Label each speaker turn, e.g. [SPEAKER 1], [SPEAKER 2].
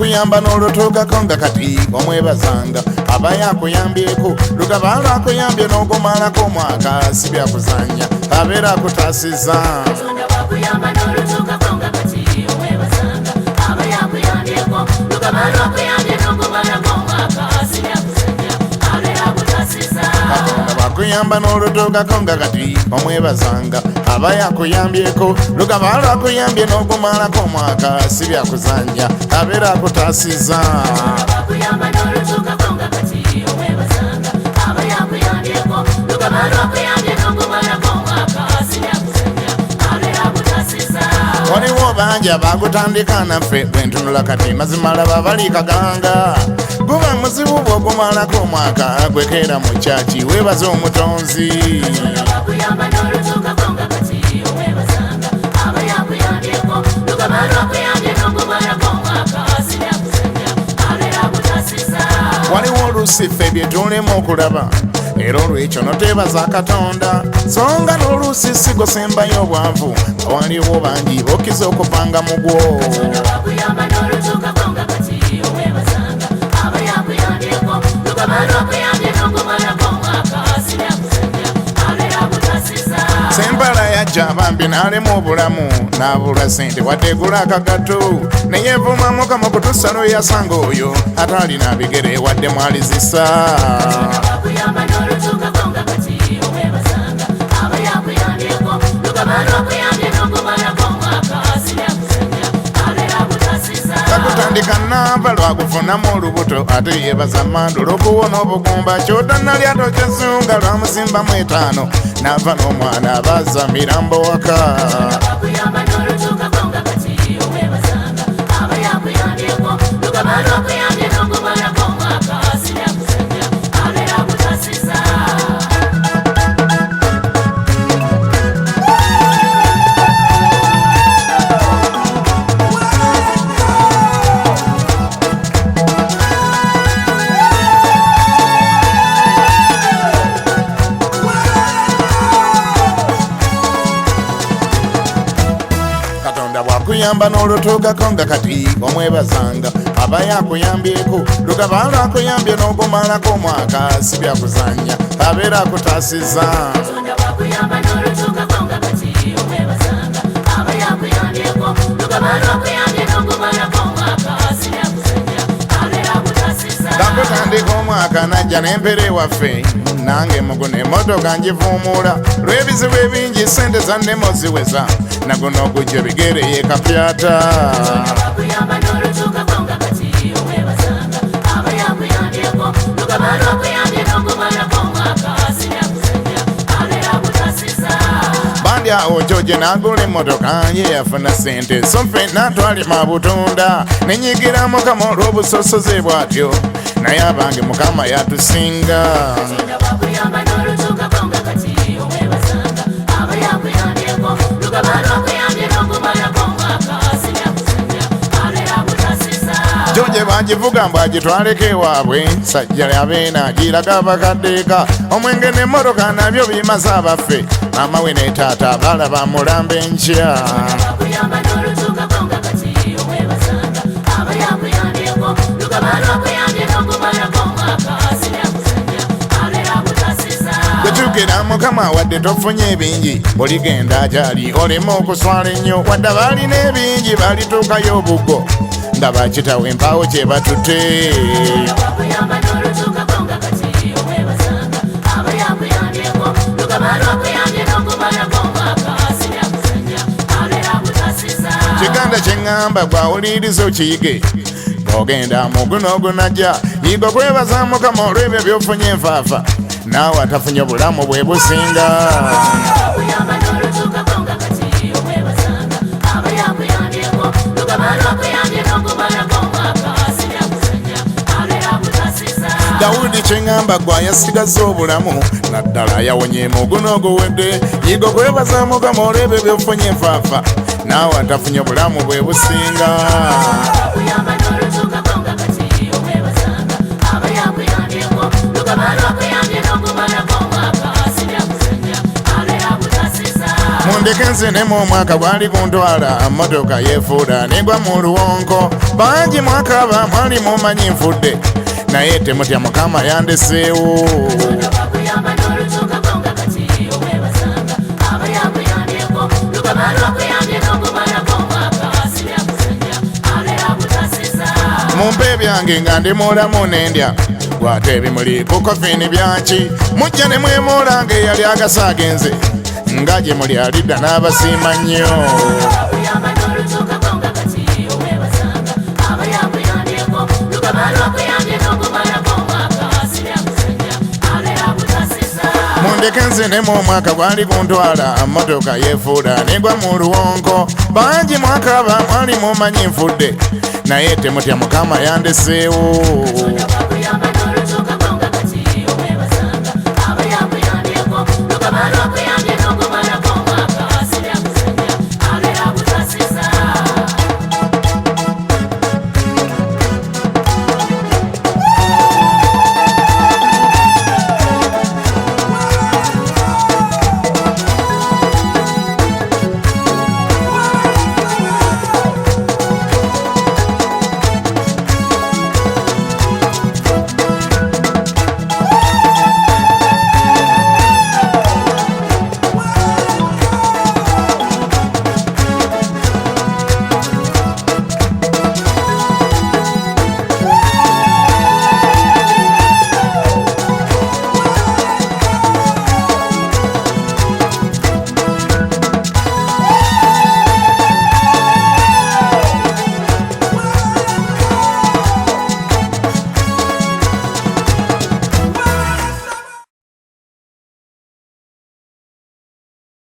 [SPEAKER 1] bakuyamba n'olutuukako nga kati omwebazanga aba yakuyambyeko lugaba lwakuyambye n'ogumalako omwaka si byakuzanya abeera akutaasiza bakuyamba n'olutuukako nga kati omwebazanga aba yakuyambyeko lugaba lwakuyambye n'ogumalako omwaka si byakuzanya abeera akutaasiza waliwo bangi abakutandika naffe bwentunula kati mazima laba bali kaganga guba muzibu bw'ogumalako omwaka gwekeera mu kyaki weebaze omutonzi waliwo oluusi ffe bye tulema okulaba era olwekyo noteebaza Katonda songa n'oluusi sigosembayo obwanvu nga waliwo bangi bokiza okupanga mu gwo sembala yajja abambi n'alema obulamu n'abulwa sente wategula akagato neyeevumamu kama kutusa lweyasanga oyo atalina bigere wadde mwalizisa kakutandika nava lwakufunamu olubuto ate yeebaza mmandu olw'okuwona obugumba kyotanalya tokyezunga lwamusimbamu 5 nava n'omwana abaza mirambo waka bwakuyamba n'olutuukako nga kati omwebazanga aba yakuyambyeko lugaba lwakuyambye n'ogumalako omwaka si byakuzanya abeera akutaasiza kakutandika omwaka najja n'empera ewaffe nange muguna emmotoka ngivuumuula lw'ebizibu ebingi sente zannemo ziweza naguno ogujja bigere yekapyata bandi awo joje nagula emmotoka ye yafuna sente so ffe natwalima butunda nenyigiramu kama olw'obusosoze bwatyo naye abange mukama yatusinga joje bagivuga mbu agitwaleko ewaabwe sajja lyabeena agiraga abakaddeeka omwenge n'emmotoka nabyo bimaze abaffe maama we ne taata balaba mulambe nkya gwetukira mukama wadde tofunye ebingi oligenda agyali olema okuswala ennyo wadde baalina ebingi balituukayo obuggo nga bakitawo empaawo kye batutte kiganda kyeŋŋamba gwawuliriza okiyige ogenda muguno ogunajja yiga okwebaza mukama olw'ebyo by'ofunye enfaafa naawe atafunye obulamu bwe businga Dawudi kyeŋŋamba gwe yasigaza obulamu naddala yawonyeemu oguno oguwedde yiga okwebaza mukama olw'ebyo by'ofunye enfaafa naawe atafunye obulamu bwe businga mundeke nzenemu omwaka gwali kuntwala motoka yefuuda negwa mu luwonko bangi mwakaba mwali mumanyi nfudde naye temutya mukama yandeseewo mumpe byange nga ndi mulamu nendya gwate ebimuli ku kofini byaki mujja ne mwemuulanga eyali agasa agenze nga gye muli alidda n'abasiima nnyo mundeke nzenemu omwaka gwali kuntwala motoka yefuuda negwa mu luwonko bangi mwakaba mwali mumanyi nfudde naye temutya mukama yandeseewo